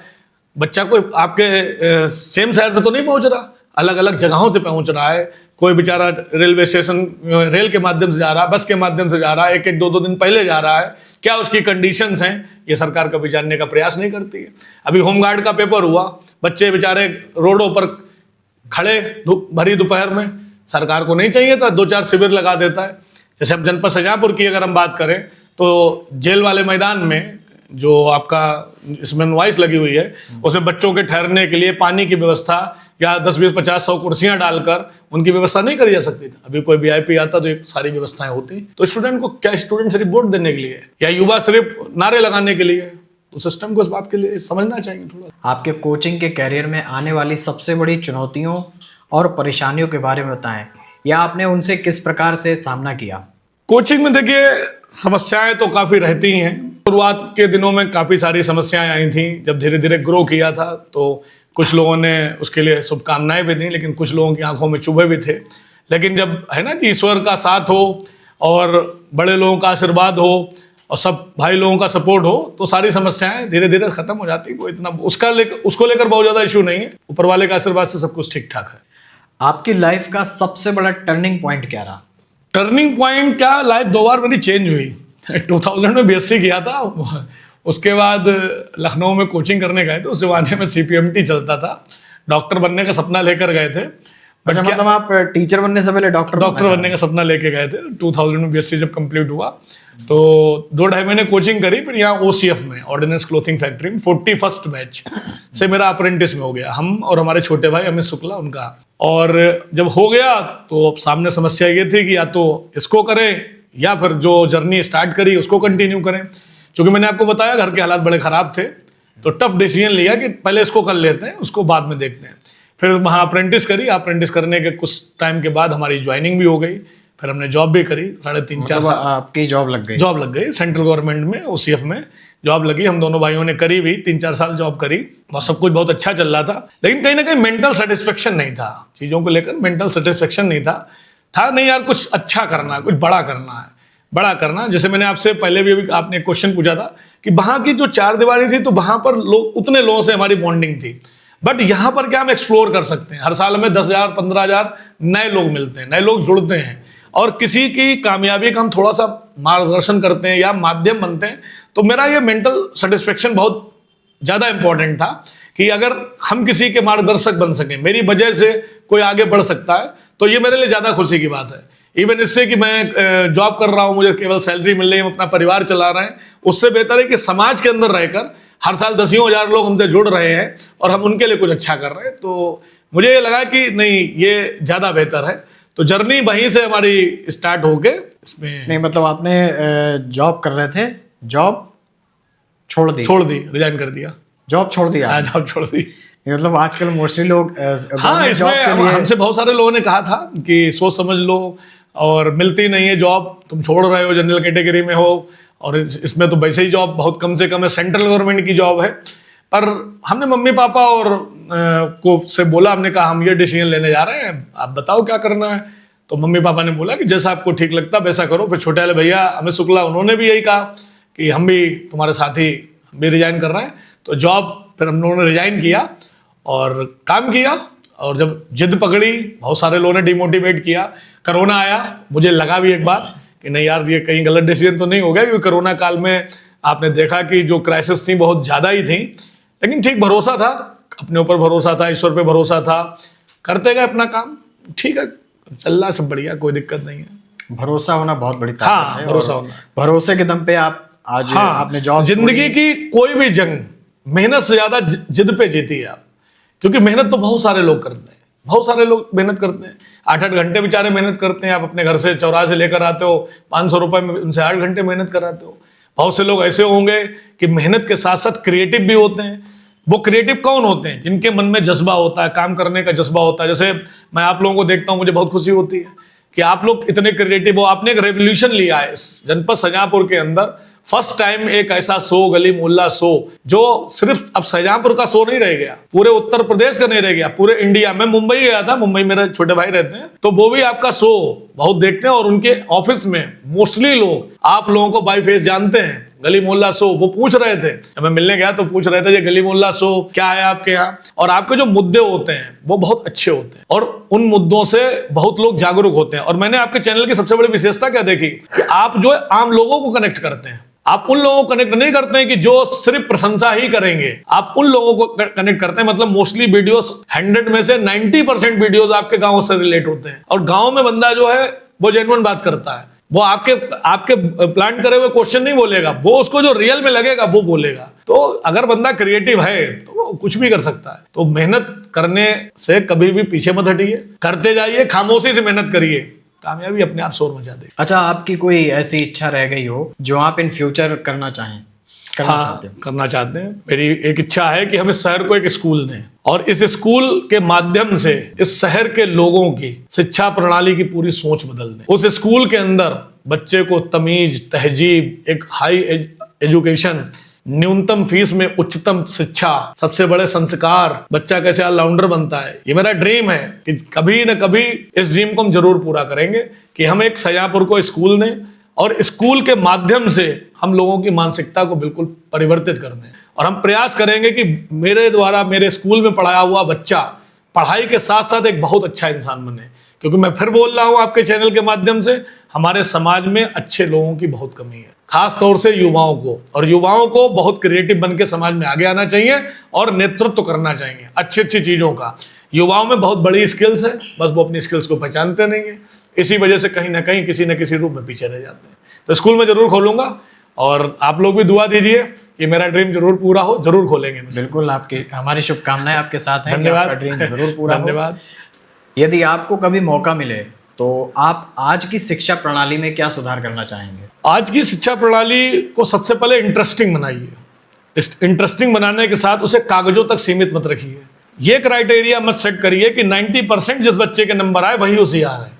बच्चा कोई आपके सेम शहर से तो नहीं पहुँच रहा, अलग अलग जगहों से पहुँच रहा है। कोई बेचारा रेलवे स्टेशन रेल के माध्यम से जा रहा है, बस के माध्यम से जा रहा है, 1-1, 2-2 दिन पहले जा रहा है। क्या उसकी कंडीशंस हैं ये सरकार कभी जानने का प्रयास नहीं करती है। अभी होमगार्ड का पेपर हुआ, बच्चे बेचारे रोडों पर खड़े भरी दोपहर में, सरकार को नहीं चाहिए था 2-4 शिविर लगा देता है। जैसे अब जनपद शाहजहांपुर की अगर हम बात करें तो जेल वाले मैदान में जो आपका इसमें नॉइस लगी हुई है, उसमें बच्चों के ठहरने के लिए पानी की व्यवस्था या 10, 20, 50, 100 कुर्सियां डालकर उनकी व्यवस्था नहीं करी जा सकती थी। अभी कोई वीआईपी आता तो ये सारी व्यवस्थाएं होती। तो स्टूडेंट को क्या, स्टूडेंट सिर्फ वोट देने के लिए या युवा सिर्फ नारे लगाने के लिए? तो सिस्टम को इस बात के लिए समझना चाहिए थोड़ा। आपके कोचिंग के कैरियर में आने वाली सबसे बड़ी चुनौतियों और परेशानियों के बारे में बताएं, या आपने उनसे किस प्रकार से सामना किया? कोचिंग में देखिए समस्याएं तो काफ़ी रहती हैं। शुरुआत के दिनों में काफ़ी सारी समस्याएं आई थी। जब धीरे धीरे ग्रो किया था तो कुछ लोगों ने उसके लिए शुभकामनाएं भी दी, लेकिन कुछ लोगों की आंखों में चुभे भी थे। लेकिन जब है ना कि ईश्वर का साथ हो और बड़े लोगों का आशीर्वाद हो और सब भाई लोगों का सपोर्ट हो तो सारी समस्याएं धीरे धीरे खत्म हो जाती। कोई इतना उसको लेकर बहुत ज़्यादा इशू नहीं है। ऊपर वाले का आशीर्वाद से सब कुछ ठीक ठाक है। आपकी लाइफ का सबसे बड़ा टर्निंग पॉइंट क्या रहा? टर्निंग पॉइंट क्या, लाइफ 2 बार मेरी चेंज हुई। 2000 में बीएससी किया था, उसके बाद लखनऊ में कोचिंग करने गए थे। उस जमाने में सीपीएमटी चलता था, डॉक्टर बनने का सपना लेकर गए थे। अच्छा, मतलब आप टीचर बनने से पहले डॉक्टर बनने का सपना लेके गए थे। 2000 में बीएससी जब कंप्लीट हुआ तो 2-2.5 महीने कोचिंग करी। फिर यहाँ ओसीएफ में, ऑर्डिनेंस क्लोथिंग फैक्ट्री में 41st बैच से मेरा अप्रेंटिस में हो गया। हम और हमारे छोटे भाई अमित शुक्ला उनका। और जब हो गया तो सामने समस्या ये थी कि या तो इसको करें या फिर जो जर्नी स्टार्ट करी उसको कंटिन्यू करें। क्योंकि मैंने आपको बताया घर के हालात बड़े ख़राब थे, तो टफ डिसीजन लिया कि पहले इसको कर लेते हैं, उसको बाद में देखते हैं। फिर वहाँ अप्रेंटिस करी। अप्रेंटिस करने के कुछ टाइम के बाद हमारी ज्वाइनिंग भी हो गई। फिर हमने जॉब भी करी 3.5-4 साल। आपकी जॉब लग गई? जॉब लग गई सेंट्रल गवर्नमेंट में, ओसीएफ में जॉब लगी। हम दोनों भाइयों ने करी भी, 3-4 साल जॉब करी। और सब कुछ बहुत अच्छा चल रहा था। लेकिन कहीं ना कहीं मेंटल सेटिस्फेक्शन नहीं था, चीज़ों को लेकर मेंटल सेटिस्फेक्शन नहीं था नहीं यार, कुछ अच्छा करना है, कुछ बड़ा करना है, बड़ा करना। जैसे मैंने आपसे पहले भी आपने एक क्वेश्चन पूछा था कि वहाँ की जो 4 दीवारी थी तो वहाँ पर लोग, उतने लोगों से हमारी बॉन्डिंग थी। बट यहाँ पर क्या हम एक्सप्लोर कर सकते हैं? हर साल हमें 10,000 15,000 नए लोग मिलते हैं, नए लोग जुड़ते हैं। और किसी की कामयाबी का हम थोड़ा सा मार्गदर्शन करते हैं या माध्यम बनते हैं। तो मेरा ये मेंटल सेटिस्फेक्शन बहुत ज़्यादा इंपॉर्टेंट था कि अगर हम किसी के मार्गदर्शक बन सकें, मेरी वजह से कोई आगे बढ़ सकता है, तो ये मेरे लिए ज़्यादा खुशी की बात है। इवन इससे कि मैं जॉब कर रहा हूँ, मुझे केवल सैलरी मिल रही है, हम अपना परिवार चला रहे हैं, उससे बेहतर है कि समाज के अंदर रहकर हर साल 10,000 लोग हमसे जुड़ रहे हैं और हम उनके लिए कुछ अच्छा कर रहे हैं। तो मुझे ये लगा कि नहीं, ये ज़्यादा बेहतर है। तो जर्नी वहीं से हमारी स्टार्ट हो गए इसमें। नहीं मतलब आपने जॉब कर रहे थे, जॉब छोड़ दी? रिजाइन कर दिया। जॉब छोड़ दिया? हाँ, जॉब छोड़ दी। मतलब आजकल मोस्टली लोग हाँ, इसमें हमसे बहुत सारे लोगों ने कहा था कि सोच समझ लो और मिलती नहीं है जॉब, तुम छोड़ रहे हो, जनरल कैटेगरी में हो और इसमें तो वैसे ही जॉब बहुत कम से कम है, सेंट्रल गवर्नमेंट की जॉब है। पर हमने मम्मी पापा और को से बोला, हमने कहा हम ये डिसीजन लेने जा रहे हैं, आप बताओ क्या करना है। तो मम्मी पापा ने बोला कि जैसा आपको ठीक लगता वैसा करो। फिर छोटे वाले भैया अमित शुक्ला, उन्होंने भी यही कहा कि हम भी तुम्हारे साथ ही भी रिजाइन कर रहे हैं। तो जॉब फिर हम लोगों ने रिजाइन किया और काम किया। और जब जिद पकड़ी, बहुत सारे लोगों ने डिमोटिवेट किया। कोरोना आया, मुझे लगा भी एक बार कि नहीं यार, ये कहीं गलत डिसीजन तो नहीं हो गया, क्योंकि कोरोना काल में आपने देखा कि जो क्राइसिस थी बहुत ज़्यादा ही थी। लेकिन ठीक भरोसा था, अपने ऊपर भरोसा था, ईश्वर पे भरोसा था, करते गए अपना काम। ठीक है, चल रहा सब बढ़िया, कोई दिक्कत नहीं है। भरोसा होना बहुत बड़ी ताकत है। भरोसा होना, भरोसे के दम पे आप आज आपने जॉब, जिंदगी की कोई भी जंग मेहनत से ज्यादा जिद पे जीती है आप। क्योंकि मेहनत तो बहुत सारे लोग करते हैं, बहुत सारे लोग मेहनत करते हैं, 8-8 घंटे बेचारे मेहनत करते हैं। आप अपने घर से चौराहे से लेकर आते हो, 500 रुपए में उनसे 8 घंटे मेहनत कराते हो। बहुत से लोग ऐसे होंगे कि मेहनत के साथ साथ क्रिएटिव भी होते हैं। वो क्रिएटिव कौन होते हैं? जिनके मन में जज्बा होता है, काम करने का जज्बा होता है। जैसे मैं आप लोगों को देखता हूँ, मुझे बहुत खुशी होती है कि आप लोग इतने क्रिएटिव हो। आपने एक रेवोल्यूशन लिया है इस जनपद शाहजहांपुर के अंदर। फर्स्ट टाइम एक ऐसा शो, गली मोहल्ला शो, जो सिर्फ अब शाहजहांपुर का शो नहीं रह गया, पूरे उत्तर प्रदेश का नहीं रह गया, पूरे इंडिया में। मुंबई गया था, मुंबई मेरे छोटे भाई रहते हैं, तो वो भी आपका शो बहुत देखते हैं। और उनके ऑफिस में मोस्टली लोग आप लोगों को बाई फेस जानते हैं। गली मोहल्ला शो, वो पूछ रहे थे, जब मैं मिलने गया तो पूछ रहे थे ये गली मोहल्ला शो क्या है आपके यहाँ। और आपके जो मुद्दे होते हैं वो बहुत अच्छे होते हैं और उन मुद्दों से बहुत लोग जागरूक होते हैं। और मैंने आपके चैनल की सबसे बड़ी विशेषता क्या देखी कि आप जो है आम लोगों को कनेक्ट करते हैं। आप उन लोगों को कनेक्ट नहीं करते हैं कि जो सिर्फ प्रशंसा ही करेंगे, आप उन लोगों को कनेक्ट करते हैं। मतलब मोस्टली वीडियोस 100 में से 90% वीडियोस आपके गांव से रिलेट होते हैं। और गांव में बंदा जो है वो जेन्युइन बात करता है, वो आपके आपके प्लान करे हुए क्वेश्चन नहीं बोलेगा, वो उसको जो रियल में लगेगा वो बोलेगा। तो अगर बंदा क्रिएटिव है तो वो कुछ भी कर सकता है। तो मेहनत करने से कभी भी पीछे मत हटिए, करते जाइए, खामोशी से मेहनत करिए, कामयाबी अपने आप शोर मचा दे। अच्छा, आपकी कोई ऐसी इच्छा रह गई हो जो आप इन फ्यूचर करना चाहें, हाँ, करना चाहते हैं। मेरी एक इच्छा है कि हम इस शहर को एक स्कूल दें और इस स्कूल के माध्यम से इस शहर के लोगों की शिक्षा प्रणाली की पूरी सोच बदल दें। उस स्कूल के अंदर बच्चे को तमीज, तहजीब, एक हाई एजुकेशन, न्यूनतम फीस में उच्चतम शिक्षा, सबसे बड़े संस्कार, बच्चा कैसे ऑलराउंडर बनता है, ये मेरा ड्रीम है कि कभी न कभी इस ड्रीम को हम जरूर पूरा करेंगे कि हम एक सयापुर को स्कूल दें और स्कूल के माध्यम से हम लोगों की मानसिकता को बिल्कुल परिवर्तित कर दें। और हम प्रयास करेंगे कि मेरे द्वारा मेरे स्कूल में पढ़ाया हुआ बच्चा पढ़ाई के साथ साथ एक बहुत अच्छा इंसान बने, क्योंकि मैं फिर बोल रहा हूं आपके चैनल के माध्यम से, हमारे समाज में अच्छे लोगों की बहुत कमी है, खास तौर से युवाओं को। और युवाओं को बहुत क्रिएटिव बन के समाज में आगे आना चाहिए और नेतृत्व करना चाहिए अच्छी अच्छी चीज़ों का। युवाओं में बहुत बड़ी स्किल्स है, बस वो अपनी स्किल्स को पहचानते नहीं है, इसी वजह से कहीं ना कहीं किसी न किसी रूप में पीछे रह जाते हैं। तो स्कूल में जरूर खोलूंगा और आप लोग भी दुआ दीजिए कि मेरा ड्रीम जरूर पूरा हो, जरूर खोलेंगे। बिल्कुल, आपकी हमारी शुभकामनाएं आपके साथ हैं। धन्यवाद। आपका ड्रीम जरूर पूरा हो। धन्यवाद। यदि आपको कभी मौका मिले तो आप आज की शिक्षा प्रणाली में क्या सुधार करना चाहेंगे? आज की शिक्षा प्रणाली को सबसे पहले इंटरेस्टिंग बनाइए। इस इंटरेस्टिंग बनाने के साथ उसे कागजों तक सीमित मत रखिए। ये क्राइटेरिया मत सेट करिए कि 90% जिस बच्चे के नंबर आए वही होशियार है,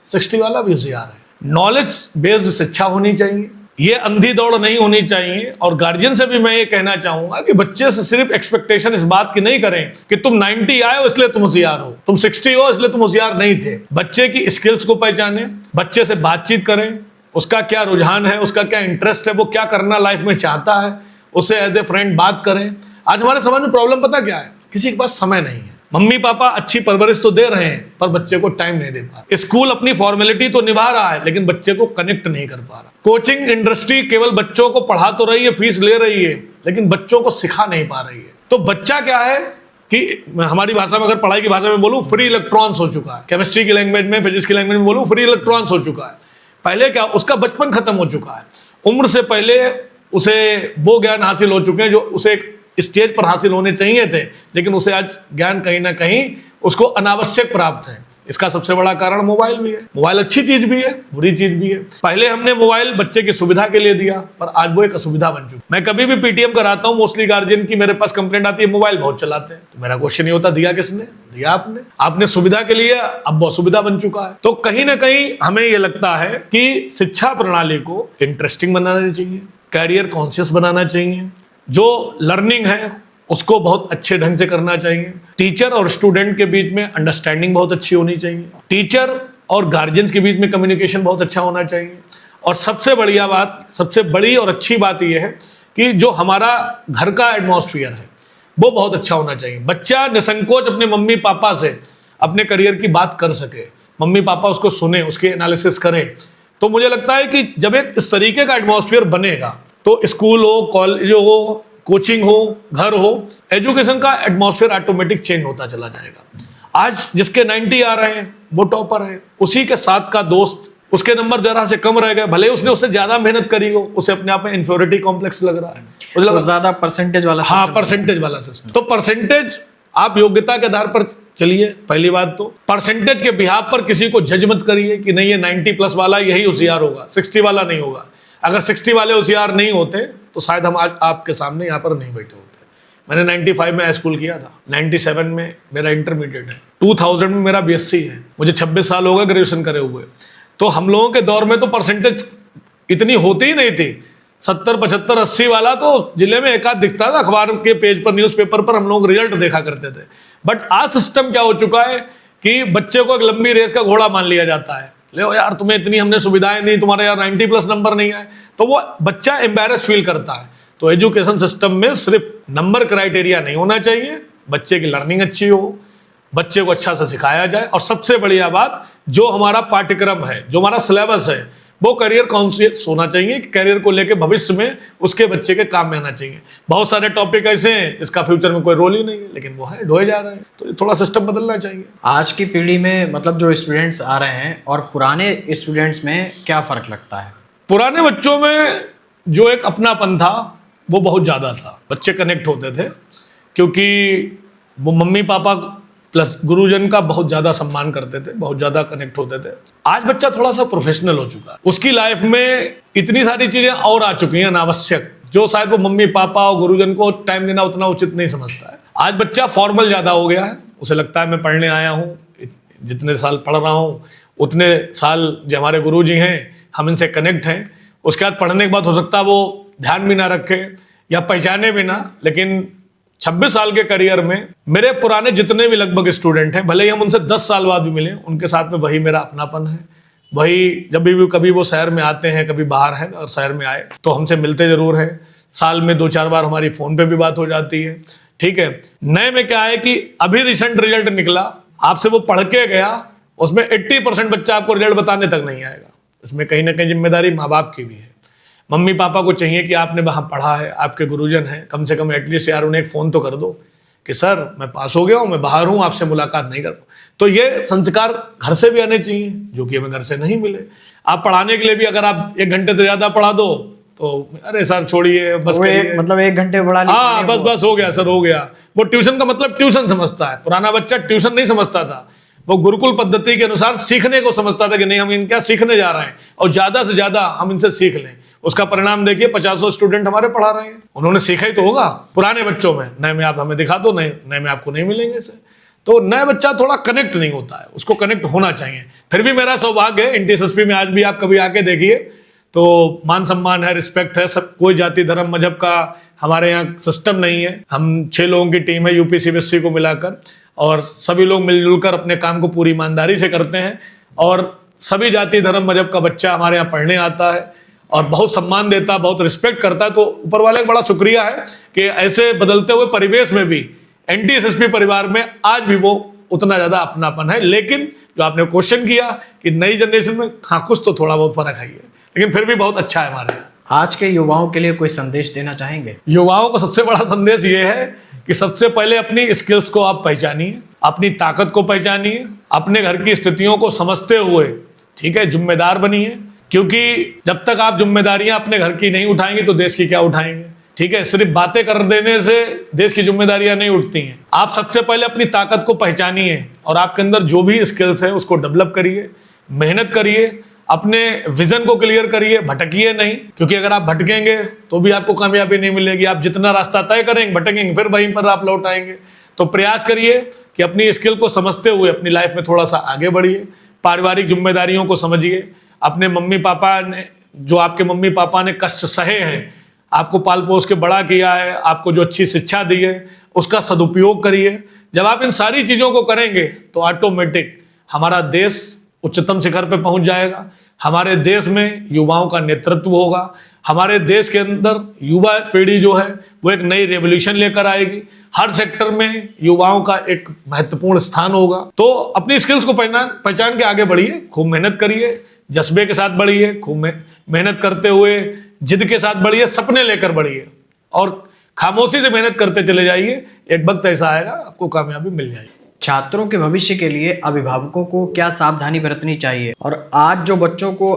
60 वाला भी होशियार है। नॉलेज बेस्ड शिक्षा होनी चाहिए, ये अंधी दौड़ नहीं होनी चाहिए। और गार्जियन से भी मैं ये कहना चाहूंगा कि बच्चे से सिर्फ एक्सपेक्टेशन इस बात की नहीं करें कि तुम 90 आए हो इसलिए तुम होशियार हो, तुम 60 हो इसलिए तुम होशियार नहीं थे। बच्चे की स्किल्स को पहचाने, बच्चे से बातचीत करें, उसका क्या रुझान है, उसका क्या इंटरेस्ट है, वो क्या करना लाइफ में चाहता है, उसे एज ए फ्रेंड बात करें। आज हमारे समाज में प्रॉब्लम पता क्या है, किसी के पास समय नहीं है। मम्मी पापा अच्छी परवरिश तो दे रहे हैं पर बच्चे को टाइम नहीं दे पा रहे। स्कूल अपनी फॉर्मेलिटी तो निभा रहा है लेकिन बच्चे को कनेक्ट नहीं कर पा रहा। कोचिंग इंडस्ट्री केवल बच्चों को पढ़ा तो रही है, फीस ले रही है, लेकिन बच्चों को सिखा नहीं पा रही है। तो बच्चा क्या है कि हमारी भाषा में, अगर पढ़ाई की भाषा में बोलूं, फ्री इलेक्ट्रॉन्स हो चुका है। केमिस्ट्री की लैंग्वेज में, फिजिक्स की लैंग्वेज में बोलूं, फ्री इलेक्ट्रॉन्स हो चुका है। पहले क्या, उसका बचपन खत्म हो चुका है, उम्र से पहले उसे वो ज्ञान हासिल हो चुके हैं जो उसे स्टेज पर हासिल होने चाहिए थे, लेकिन उसे आज ज्ञान कहीं ना कहीं उसको अनावश्यक प्राप्त है। इसका सबसे बड़ा कारण मोबाइल भी है। मोबाइल अच्छी चीज भी है, बुरी चीज भी है। पहले हमने मोबाइल बच्चे की सुविधा के लिए दिया, पर आज वो एक असुविधा बन चुकी। मैं कभी भी पीटीएम कराता हूँ, मोस्टली गार्जियन की मेरे पास कंप्लेंट आती है मोबाइल बहुत चलाते हैं। तो मेरा क्वेश्चन ये होता, दिया किसने? दिया आपने। आपने सुविधा के लिए, अब वो असुविधा बन चुका है। तो कहीं ना कहीं हमें ये लगता है कि शिक्षा प्रणाली को इंटरेस्टिंग बनाना चाहिए, कैरियर कॉन्शियस बनाना चाहिए, जो लर्निंग है उसको बहुत अच्छे ढंग से करना चाहिए। टीचर और स्टूडेंट के बीच में अंडरस्टैंडिंग बहुत अच्छी होनी चाहिए। टीचर और गार्जियंस के बीच में कम्युनिकेशन बहुत अच्छा होना चाहिए। और सबसे बढ़िया बात, सबसे बड़ी और अच्छी बात यह है कि जो हमारा घर का एटमॉस्फेयर है वो बहुत अच्छा होना चाहिए। बच्चा निसंकोच अपने मम्मी पापा से अपने करियर की बात कर सके, मम्मी पापा उसको सुने, उसके एनालिसिस करें। तो मुझे लगता है कि जब एक इस तरीके का एटमॉस्फेयर बनेगा तो स्कूल हो, कॉलेज हो, कोचिंग हो, घर हो, एजुकेशन का एटमॉस्फेयर ऑटोमेटिक चेंज होता चला जाएगा। आज जिसके 90 आ रहे हैं वो टॉपर है, उसी के साथ का दोस्त, उसके नंबर जरा से कम रह गए, भले उसने उससे ज्यादा मेहनत करी हो, उसे अपने आप में इंफीरियरिटी कॉम्प्लेक्स लग रहा है, तो ज्यादा परसेंटेज वाला हाँ, परसेंटेज वाला सिस्टम। तो परसेंटेज आप योग्यता के आधार पर चलिए। पहली बात तो परसेंटेज के बिहाफ पर किसी को जज मत करिए कि नहीं ये 90+ वाला यही होशियार होगा, 60 वाला नहीं होगा। अगर 60 वाले होशियार नहीं होते तो शायद हम आज आपके सामने यहाँ पर नहीं बैठे होते। मैंने 95 में हाई स्कूल किया था, 97 में मेरा इंटरमीडिएट है, 2000 में मेरा BSc है, मुझे 26 साल हो गए ग्रेजुएशन करे हुए। तो हम लोगों के दौर में तो परसेंटेज इतनी होती ही नहीं थी। 70, 75, 80 वाला तो जिले में एक आध दिखता था, अखबार के पेज पर, न्यूज़पेपर पर हम लोग रिजल्ट देखा करते थे। बट आज सिस्टम क्या हो चुका है कि बच्चे को एक लंबी रेस का घोड़ा मान लिया जाता है। ले यार तुम्हें इतनी हमने सुविधाएं दी, तुम्हारे यार 90+ नंबर नहीं आए, तो वो बच्चा एम्बैरस फील करता है। तो एजुकेशन सिस्टम में सिर्फ नंबर क्राइटेरिया नहीं होना चाहिए, बच्चे की लर्निंग अच्छी हो, बच्चे को अच्छा से सिखाया जाए। और सबसे बढ़िया बात, जो हमारा पाठ्यक्रम है, जो हमारा सिलेबस है, वो करियर कॉन्शियस होना चाहिए कि करियर को लेके भविष्य में उसके बच्चे के काम में आना चाहिए। बहुत सारे टॉपिक ऐसे हैं इसका फ्यूचर में कोई रोल ही नहीं है, लेकिन वो है ढोए जा रहे हैं, तो थोड़ा सिस्टम बदलना चाहिए। आज की पीढ़ी में मतलब जो स्टूडेंट्स आ रहे हैं और पुराने स्टूडेंट्स में क्या फ़र्क लगता है? पुराने बच्चों में जो एक अपनापन था वो बहुत ज़्यादा था, बच्चे कनेक्ट होते थे क्योंकि वो मम्मी पापा प्लस गुरुजन का बहुत ज़्यादा सम्मान करते थे, बहुत ज़्यादा कनेक्ट होते थे। आज बच्चा थोड़ा सा प्रोफेशनल हो चुका है, उसकी लाइफ में इतनी सारी चीज़ें और आ चुकी हैं अनावश्यक, जो शायद वो मम्मी पापा और गुरुजन को टाइम देना उतना उचित नहीं समझता है। आज बच्चा फॉर्मल ज़्यादा हो गया है, उसे लगता है मैं पढ़ने आया हूँ, जितने साल पढ़ रहा हूँ उतने साल जो हमारे गुरुजी हैं हम इनसे कनेक्ट हैं। उसके बाद पढ़ने के बाद हो सकता है वो ध्यान भी ना रखे या पहचाने भी ना, लेकिन 26 साल के करियर में मेरे पुराने जितने भी लगभग स्टूडेंट हैं, भले ही हम उनसे 10 साल बाद भी मिले, उनके साथ में वही मेरा अपनापन है। वही जब भी कभी वो शहर में आते हैं, कभी बाहर हैं और शहर में आए तो हमसे मिलते जरूर हैं। साल में 2-4 बार हमारी फ़ोन पे भी बात हो जाती है। ठीक है, नए में क्या है कि अभी रिसेंट रिजल्ट निकला, आपसे वो पढ़ के गया, उसमें 80% बच्चा आपको रिजल्ट बताने तक नहीं आएगा। इसमें कहीं ना कहीं जिम्मेदारी माँ बाप की भी है। मम्मी पापा को चाहिए कि आपने वहाँ पढ़ा है, आपके गुरुजन हैं, कम से कम एटलीस्ट यार उन्हें एक फ़ोन तो कर दो कि सर मैं पास हो गया हूँ, मैं बाहर हूँ, आपसे मुलाकात नहीं कर पाऊँ। तो ये संस्कार घर से भी आने चाहिए, जो कि हमें घर से नहीं मिले। आप पढ़ाने के लिए भी अगर आप 1 घंटे से ज़्यादा पढ़ा दो तो अरे सर छोड़िए बस मतलब 1 घंटे पढ़ा हाँ बस हो गया सर, हो गया। वो ट्यूशन का मतलब ट्यूशन समझता है, पुराना बच्चा ट्यूशन नहीं समझता था, वो गुरुकुल पद्धति के अनुसार सीखने को समझता था कि नहीं हम इनका सीखने जा रहे हैं और ज़्यादा से ज़्यादा हम इनसे सीख लें। उसका परिणाम देखिए, 50 स्टूडेंट हमारे पढ़ा रहे हैं, उन्होंने सीखा ही तो होगा पुराने बच्चों में। नए में आप हमें दिखा दो, नए में आपको नहीं मिलेंगे इसे। तो नया बच्चा थोड़ा कनेक्ट नहीं होता है, उसको कनेक्ट होना चाहिए। फिर भी मेरा सौभाग्य है NTSSP में आज भी आप कभी आके देखिए तो मान सम्मान है, रिस्पेक्ट है, सब कोई जाति धर्म मजहब का हमारे यहाँ सिस्टम नहीं है। हम 6 लोगों की टीम है UP CBSE को मिलाकर, और सभी लोग मिलजुल कर अपने काम को पूरी ईमानदारी से करते हैं और सभी जाति धर्म मजहब का बच्चा हमारे यहाँ पढ़ने आता है और बहुत सम्मान देता है, बहुत रिस्पेक्ट करता है। तो ऊपर वाले का बड़ा शुक्रिया है कि ऐसे बदलते हुए परिवेश में भी NTSSP परिवार में आज भी वो उतना ज़्यादा अपनापन है। लेकिन जो आपने क्वेश्चन किया कि नई जनरेशन में, हाँ कुछ तो थोड़ा बहुत फर्क है, लेकिन फिर भी बहुत अच्छा है हमारे यहाँ। आज के युवाओं के लिए कोई संदेश देना चाहेंगे? युवाओं को सबसे बड़ा संदेश ये है कि सबसे पहले अपनी स्किल्स को आप पहचानिए, अपनी ताकत को पहचानिए, अपने घर की स्थितियों को समझते हुए ठीक है जिम्मेदार बनिए, क्योंकि जब तक आप जिम्मेदारियां अपने घर की नहीं उठाएंगे तो देश की क्या उठाएंगे। ठीक है, सिर्फ बातें कर देने से देश की जिम्मेदारियां नहीं उठती हैं। आप सबसे पहले अपनी ताकत को पहचानिए और आपके अंदर जो भी स्किल्स है उसको डेवलप करिए, मेहनत करिए, अपने विजन को क्लियर करिए, भटकिए नहीं, क्योंकि अगर आप भटकेंगे तो भी आपको कामयाबी नहीं मिलेगी। आप जितना रास्ता तय करेंगे भटकेंगे, फिर वहीं पर आप लौट आएंगे। तो प्रयास करिए कि अपनी स्किल को समझते हुए अपनी लाइफ में थोड़ा सा आगे बढ़िए, पारिवारिक जिम्मेदारियों को समझिए। अपने मम्मी पापा ने, जो आपके मम्मी पापा ने कष्ट सहे हैं, आपको पाल पोस के बड़ा किया है, आपको जो अच्छी शिक्षा दी है उसका सदुपयोग करिए। जब आप इन सारी चीज़ों को करेंगे तो ऑटोमेटिक हमारा देश उच्चतम शिखर पे पहुंच जाएगा। हमारे देश में युवाओं का नेतृत्व होगा, हमारे देश के अंदर युवा पीढ़ी जो है वो एक नई रेवोल्यूशन लेकर आएगी। हर सेक्टर में युवाओं का एक महत्वपूर्ण स्थान होगा। तो अपनी स्किल्स को पहचान के आगे बढ़िए, खूब मेहनत करिए, जज्बे के साथ बढ़िए, खूब मेहनत करते हुए जिद के साथ बढ़िए, सपने लेकर बढ़िए और खामोशी से मेहनत करते चले जाइए। एक वक्त ऐसा आएगा आपको कामयाबी मिल जाएगी। छात्रों के भविष्य के लिए अभिभावकों को क्या सावधानी बरतनी चाहिए, और आज जो बच्चों को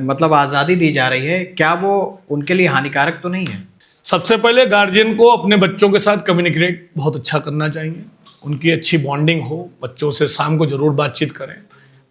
मतलब आज़ादी दी जा रही है, क्या वो उनके लिए हानिकारक तो नहीं है? सबसे पहले गार्जियन को अपने बच्चों के साथ कम्युनिकेट बहुत अच्छा करना चाहिए, उनकी अच्छी बॉन्डिंग हो, बच्चों से शाम को जरूर बातचीत करें,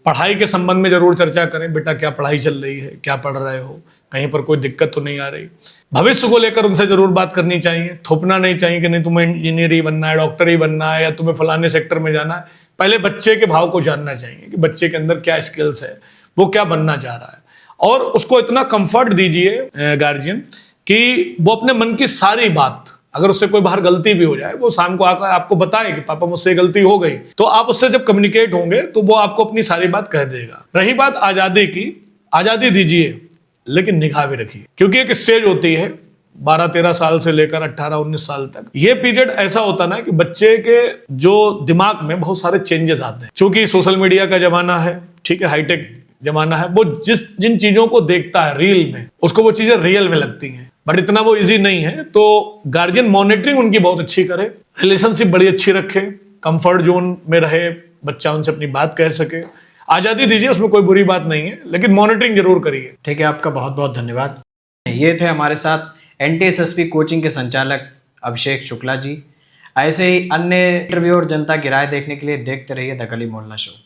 पढ़ाई के संबंध में जरूर चर्चा करें, बेटा क्या पढ़ाई चल रही है, क्या पढ़ रहे हो, कहीं पर कोई दिक्कत तो नहीं आ रही। भविष्य को लेकर उनसे जरूर बात करनी चाहिए, थोपना नहीं चाहिए कि नहीं तुम्हें इंजीनियर ही बनना है, डॉक्टर ही बनना है या तुम्हें फलाने सेक्टर में जाना है। पहले बच्चे के भाव को जानना चाहिए कि बच्चे के अंदर क्या स्किल्स है, वो क्या बनना चाह रहा है, और उसको इतना कंफर्ट दीजिए गार्जियन कि वो अपने मन की सारी बात, अगर उससे कोई बाहर गलती भी हो जाए वो शाम को आकर आपको बताए कि पापा मुझसे गलती हो गई, तो आप उससे जब कम्युनिकेट होंगे तो वो आपको अपनी सारी बात कह देगा। रही बात आज़ादी की, आज़ादी दीजिए लेकिन निगाह भी रखिए, क्योंकि एक स्टेज होती है 12-13 साल से लेकर 18-19 साल तक, ये पीरियड ऐसा होता ना कि बच्चे के जो दिमाग में बहुत सारे चेंजेस आते हैं। क्योंकि सोशल मीडिया का जमाना है, ठीक है, हाईटेक जमाना है, वो जिन चीजों को देखता है रील में, उसको वो चीजें रियल में लगती हैं, बट इतना वो इजी नहीं है। तो गार्जियन मॉनिटरिंग उनकी बहुत अच्छी करे, रिलेशनशिप बड़ी अच्छी रखे, कंफर्ट जोन में रहे, बच्चा उनसे अपनी बात कह सके, आजादी दीजिए, उसमें कोई बुरी बात नहीं है, लेकिन मॉनिटरिंग जरूर करिए। ठीक है, आपका बहुत बहुत धन्यवाद। ये थे हमारे साथ NTSSB कोचिंग के संचालक अभिषेक शुक्ला जी। ऐसे ही अन्य इंटरव्यू और जनता की राय देखने के लिए देखते रहिए द गली मोहल्ला शो।